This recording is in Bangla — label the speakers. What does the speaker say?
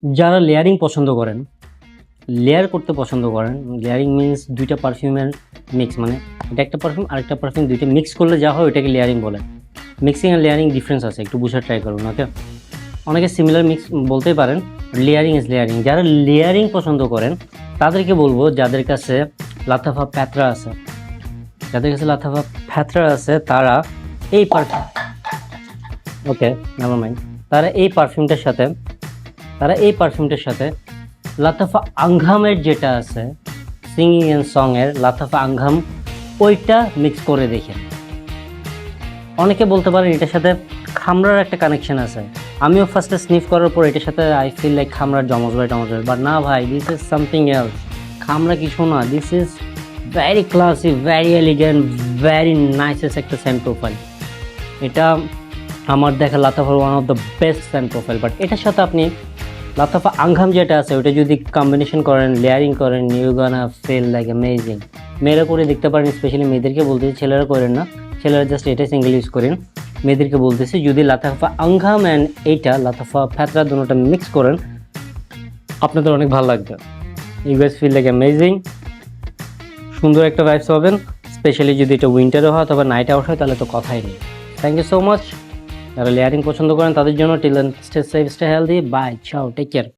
Speaker 1: যারা লেয়ারিং পছন্দ করেন, লেয়ার করতে পছন্দ করেন, লেয়ারিং মিন্স দুইটা পারফিউমের মিক্স, মানে এটা একটা পারফিউম আরেকটা পারফিউম দুইটা মিক্স করলে যা হয় ওইটাকে লেয়ারিং বলে। মিক্সিং আর লেয়ারিং ডিফারেন্স আছে, একটু বোঝার ট্রাই করুন। ওকে, অনেকে সিমিলার মিক্স বলতেই পারেন, লেয়ারিং ইজ লেয়ারিং। যারা লেয়ারিং পছন্দ করেন তাদেরকে বলবো, যাদের কাছে লাথাফা প্যাত্রা আছে, তারা এই পারফিউম, ওকে নেভার মাইন্ড, তারা এই পারফিউমটার সাথে লাতাফা আঙ্ঘামের যেটা আছে সিঙ্গিং অ্যান্ড সং এর লাতাফা আঙ্ঘাম, ওইটা মিক্স করে দেখেন। অনেকে বলতে পারেন এটার সাথে খামরার একটা কানেকশন আছে। আমিও ফার্স্টে স্নিফ করার পর এটার সাথে আই ফিল লাইক খামরার জমজ ভাই, বাট না ভাই, দিস ইজ সামথিং এলস। খামরা কিছু না, this is very classy, very elegant, very nicest একটা সেন্ট প্রোফাইল। এটা আমার দেখা লাতাফার one of the best scent profile. But এটার সাথে আপনি লাতাফা আঙ্ঘাম যেটা আছে ওটা যদি কম্বিনেশন করেন, লেয়ারিং করেন, you gonna feel like amazing. মেয়েরা করে দেখতে পারেন, স্পেশালি মেয়েদেরকে বলতেছি, ছেলেরা করেন না, ছেলেরা জাস্ট এটা সিঙ্গেল ইউজ করেন। মেয়েদেরকে বলতেছি, যদি লাতাফা আঙ্ঘাম অ্যান্ড এইটা লাতাফা ফ্যাতরা দুটোটা মিক্স করেন, আপনাদের অনেক ভালো লাগবে। You guys feel like amazing, সুন্দর একটা ভাইবস পাবেন। স্পেশালি যদি এটা উইন্টারে হয় অথবা নাইট আউট হয় তাহলে তো কথাই নেই। Thank you so much. যারা লেয়ারিং পছন্দ করেন তাদের জন্য till then stay safe, stay healthy, bye, ciao, take care.